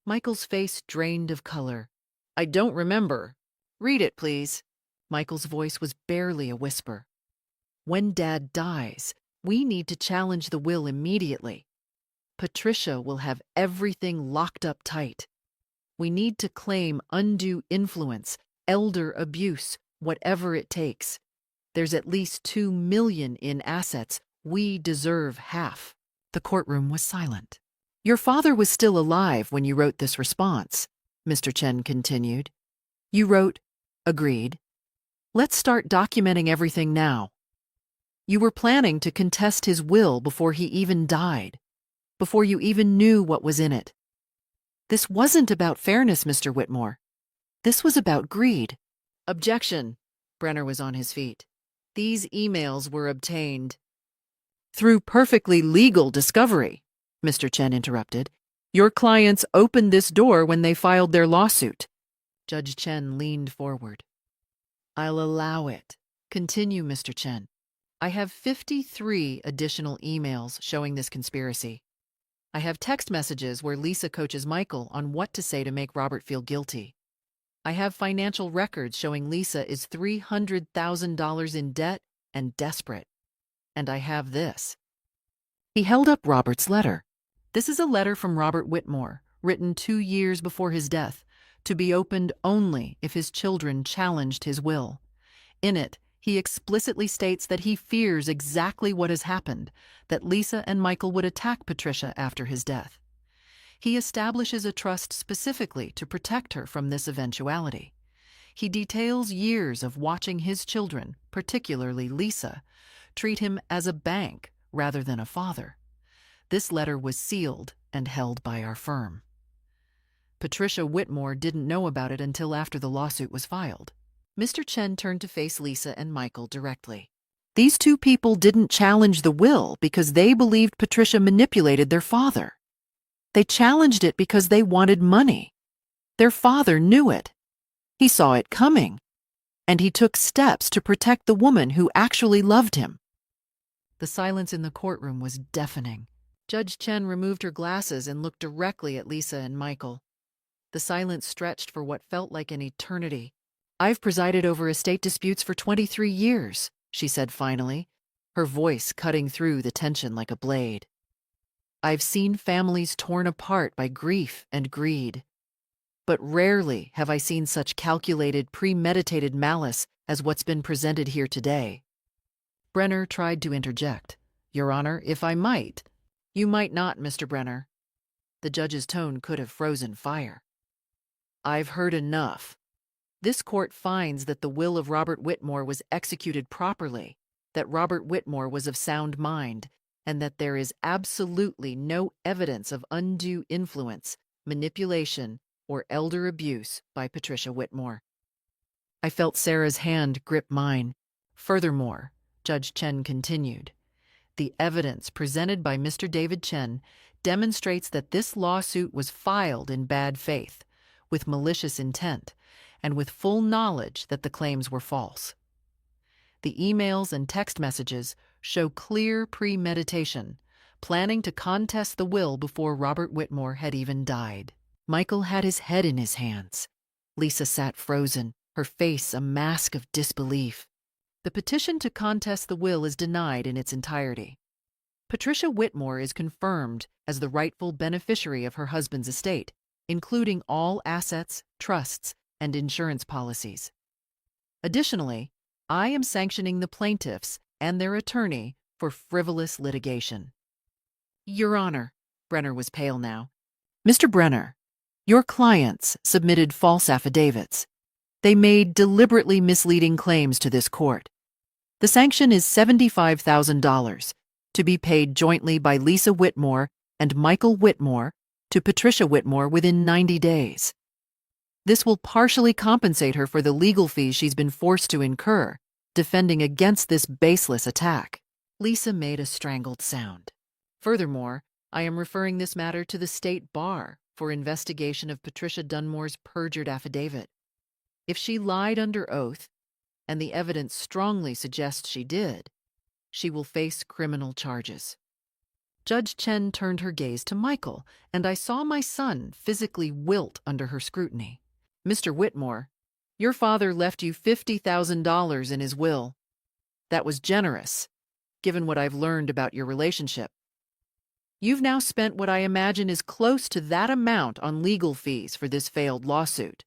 Michael's face drained of color. I don't remember. Read it, please. Michael's voice was barely a whisper. When Dad dies, we need to challenge the will immediately. Patricia will have everything locked up tight. We need to claim undue influence, elder abuse, whatever it takes. There's at least $2 million in assets. We deserve half. The courtroom was silent. Your father was still alive when you wrote this response, Mr. Chen continued. You wrote, agreed. Let's start documenting everything now. You were planning to contest his will before he even died, before you even knew what was in it. This wasn't about fairness, Mr. Whitmore. This was about greed. Objection. Brenner was on his feet. These emails were obtained through perfectly legal discovery, Mr. Chen interrupted. Your clients opened this door when they filed their lawsuit. Judge Chen leaned forward. I'll allow it. Continue, Mr. Chen. I have 53 additional emails showing this conspiracy. I have text messages where Lisa coaches Michael on what to say to make Robert feel guilty. I have financial records showing Lisa is $300,000 in debt and desperate. And I have this. He held up Robert's letter. This is a letter from Robert Whitmore, written 2 years before his death, to be opened only if his children challenged his will. In it, he explicitly states that he fears exactly what has happened, that Lisa and Michael would attack Patricia after his death. He establishes a trust specifically to protect her from this eventuality. He details years of watching his children, particularly Lisa, treat him as a bank rather than a father. This letter was sealed and held by our firm. Patricia Whitmore didn't know about it until after the lawsuit was filed. Mr. Chen turned to face Lisa and Michael directly. These two people didn't challenge the will because they believed Patricia manipulated their father. They challenged it because they wanted money. Their father knew it. He saw it coming, and he took steps to protect the woman who actually loved him. The silence in the courtroom was deafening. Judge Chen removed her glasses and looked directly at Lisa and Michael. The silence stretched for what felt like an eternity. I've presided over estate disputes for 23 years, she said finally, her voice cutting through the tension like a blade. I've seen families torn apart by grief and greed. But rarely have I seen such calculated, premeditated malice as what's been presented here today. Brenner tried to interject. Your Honor, if I might. You might not, Mr. Brenner. The judge's tone could have frozen fire. I've heard enough. This court finds that the will of Robert Whitmore was executed properly, that Robert Whitmore was of sound mind, and that there is absolutely no evidence of undue influence, manipulation, or elder abuse by Patricia Whitmore. I felt Sarah's hand grip mine. Furthermore, Judge Chen continued, the evidence presented by Mr. David Chen demonstrates that this lawsuit was filed in bad faith, with malicious intent, and with full knowledge that the claims were false. The emails and text messages show clear premeditation, planning to contest the will before Robert Whitmore had even died. Michael had his head in his hands. Lisa sat frozen, her face a mask of disbelief. The petition to contest the will is denied in its entirety. Patricia Whitmore is confirmed as the rightful beneficiary of her husband's estate, including all assets, trusts, and insurance policies. Additionally, I am sanctioning the plaintiffs and their attorney for frivolous litigation. Your Honor, Brenner was pale now. Mr. Brenner, your clients submitted false affidavits. They made deliberately misleading claims to this court. The sanction is $75,000 to be paid jointly by Lisa Whitmore and Michael Whitmore to Patricia Whitmore within 90 days. This will partially compensate her for the legal fees she's been forced to incur, defending against this baseless attack. Lisa made a strangled sound. Furthermore, I am referring this matter to the State Bar for investigation of Patricia Dunmore's perjured affidavit. If she lied under oath, and the evidence strongly suggests she did, she will face criminal charges. Judge Chen turned her gaze to Michael, and I saw my son physically wilt under her scrutiny. Mr. Whitmore, your father left you $50,000 in his will. That was generous, given what I've learned about your relationship. You've now spent what I imagine is close to that amount on legal fees for this failed lawsuit.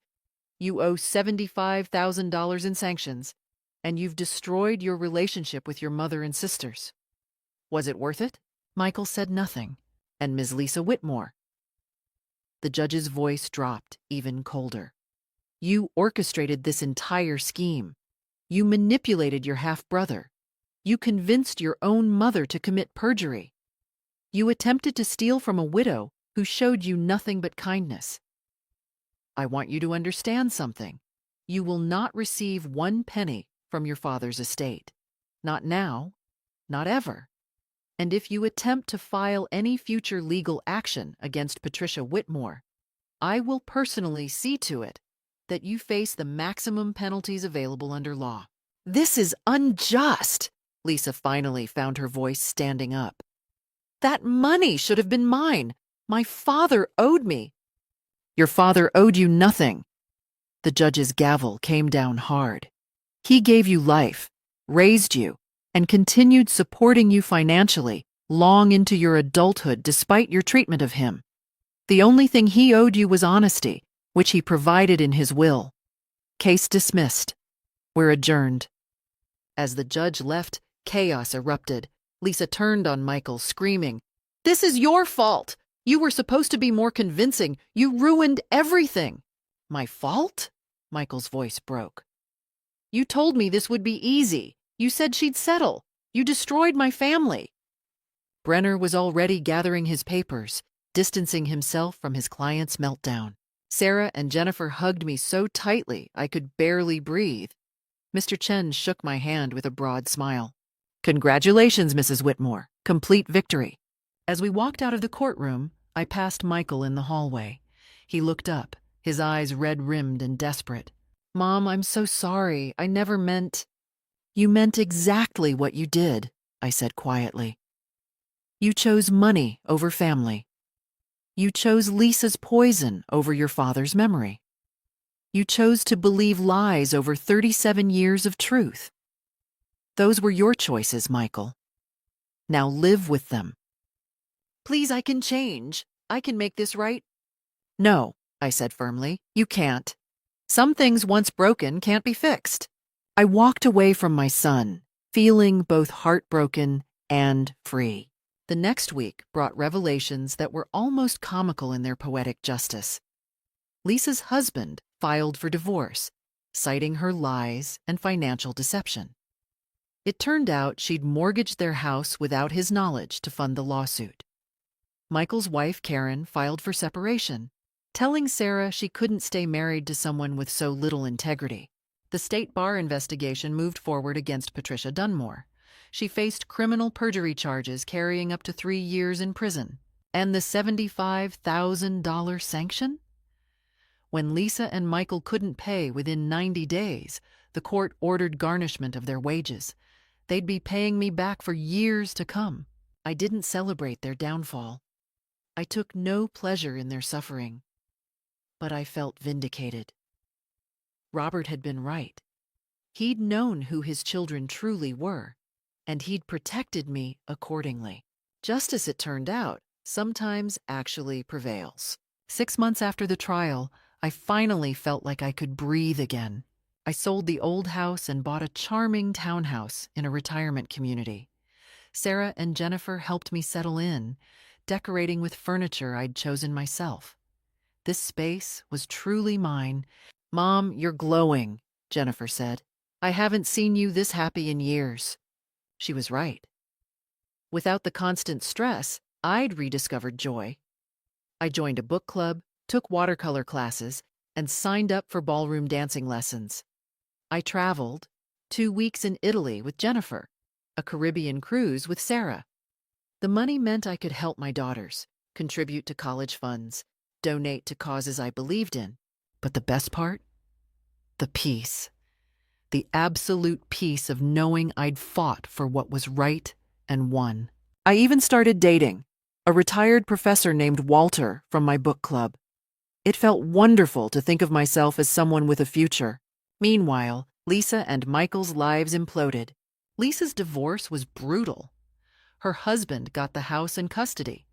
You owe $75,000 in sanctions, and you've destroyed your relationship with your mother and sisters. Was it worth it? Michael said nothing, and Ms. Lisa Whitmore. The judge's voice dropped even colder. You orchestrated this entire scheme. You manipulated your half-brother. You convinced your own mother to commit perjury. You attempted to steal from a widow who showed you nothing but kindness. I want you to understand something. You will not receive 1 penny from your father's estate. Not now, not ever. And if you attempt to file any future legal action against Patricia Whitmore, I will personally see to it that you face the maximum penalties available under law. This is unjust, Lisa finally found her voice standing up. That money should have been mine. My father owed me. Your father owed you nothing. The judge's gavel came down hard. He gave you life, raised you, and continued supporting you financially long into your adulthood despite your treatment of him. The only thing he owed you was honesty, which he provided in his will. Case dismissed. We're adjourned. As the judge left, chaos erupted. Lisa turned on Michael, screaming, "This is your fault! You were supposed to be more convincing. You ruined everything." My fault? Michael's voice broke. You told me this would be easy. You said she'd settle. You destroyed my family. Brenner was already gathering his papers, distancing himself from his client's meltdown. Sarah and Jennifer hugged me so tightly I could barely breathe. Mr. Chen shook my hand with a broad smile. Congratulations, Mrs. Whitmore. Complete victory. As we walked out of the courtroom, I passed Michael in the hallway. He looked up, his eyes red-rimmed and desperate. Mom, I'm so sorry. I never meant... You meant exactly what you did, I said quietly. You chose money over family. You chose Lisa's poison over your father's memory. You chose to believe lies over 37 years of truth. Those were your choices, Michael. Now live with them. Please, I can change. I can make this right. No, I said firmly, you can't. Some things once broken can't be fixed. I walked away from my son, feeling both heartbroken and free. The next week brought revelations that were almost comical in their poetic justice. Lisa's husband filed for divorce, citing her lies and financial deception. It turned out she'd mortgaged their house without his knowledge to fund the lawsuit. Michael's wife, Karen, filed for separation, telling Sarah she couldn't stay married to someone with so little integrity. The State Bar investigation moved forward against Patricia Dunmore. She faced criminal perjury charges carrying up to 3 years in prison. And the $75,000 sanction? When Lisa and Michael couldn't pay within 90 days, the court ordered garnishment of their wages. They'd be paying me back for years to come. I didn't celebrate their downfall. I took no pleasure in their suffering. but I felt vindicated. Robert had been right. He'd known who his children truly were, and he'd protected me accordingly. Justice, it turned out, sometimes actually prevails. 6 months after the trial, I finally felt like I could breathe again. I sold the old house and bought a charming townhouse in a retirement community. Sarah and Jennifer helped me settle in, decorating with furniture I'd chosen myself. This space was truly mine. "Mom, you're glowing," Jennifer said. "I haven't seen you this happy in years." She was right. Without the constant stress, I'd rediscovered joy. I joined a book club, took watercolor classes, and signed up for ballroom dancing lessons. I traveled, 2 weeks in Italy with Jennifer, a Caribbean cruise with Sarah. The money meant I could help my daughters, contribute to college funds, donate to causes I believed in. But the best part? The peace. The absolute peace of knowing I'd fought for what was right and won. I even started dating a retired professor named Walter from my book club. It felt wonderful to think of myself as someone with a future. Meanwhile, Lisa and Michael's lives imploded. Lisa's divorce was brutal. Her husband got the house and custody.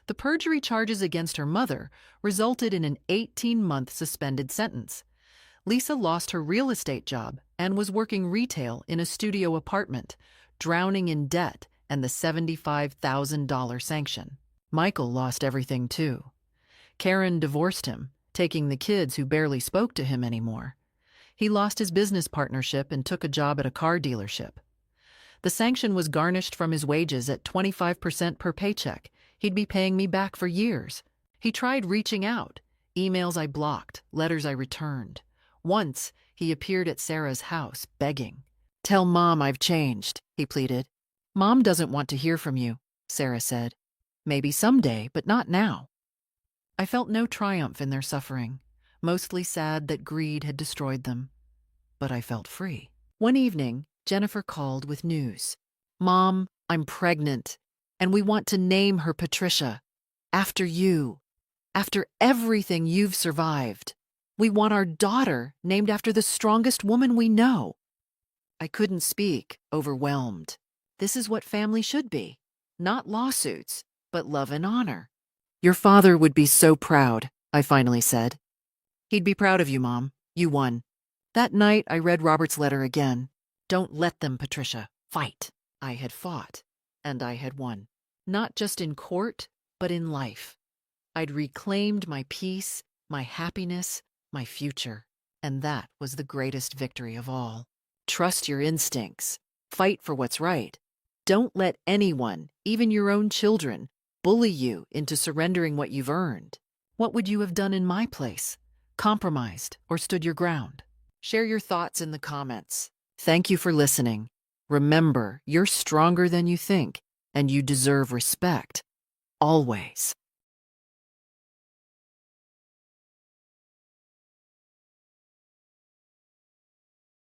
The perjury charges against her mother resulted in an 18-month suspended sentence. Lisa lost her real estate job and was working retail in a studio apartment, drowning in debt and the $75,000 sanction. Michael lost everything too. Karen divorced him, taking the kids who barely spoke to him anymore. He lost his business partnership and took a job at a car dealership. The sanction was garnished from his wages at 25% per paycheck. He'd be paying me back for years. He tried reaching out, emails I blocked, letters I returned. Once, he appeared at Sarah's house, begging. "Tell Mom I've changed," he pleaded. "Mom doesn't want to hear from you," Sarah said. "Maybe someday, but not now." I felt no triumph in their suffering, mostly sad that greed had destroyed them. But I felt free. One evening, Jennifer called with news. "Mom, I'm pregnant, and we want to name her Patricia. After you. After everything you've survived. We want our daughter named after the strongest woman we know." I couldn't speak, overwhelmed. This is what family should be. Not lawsuits, but love and honor. "Your father would be so proud," I finally said. "He'd be proud of you, Mom. You won." That night, I read Robert's letter again. "Don't let them, Patricia. Fight." I had fought, and I had won. Not just in court, but in life. I'd reclaimed my peace, my happiness, my future. And that was the greatest victory of all. Trust your instincts. Fight for what's right. Don't let anyone, even your own children, bully you into surrendering what you've earned. What would you have done in my place? Compromised or stood your ground? Share your thoughts in the comments. Thank you for listening. Remember, you're stronger than you think, and you deserve respect. Always.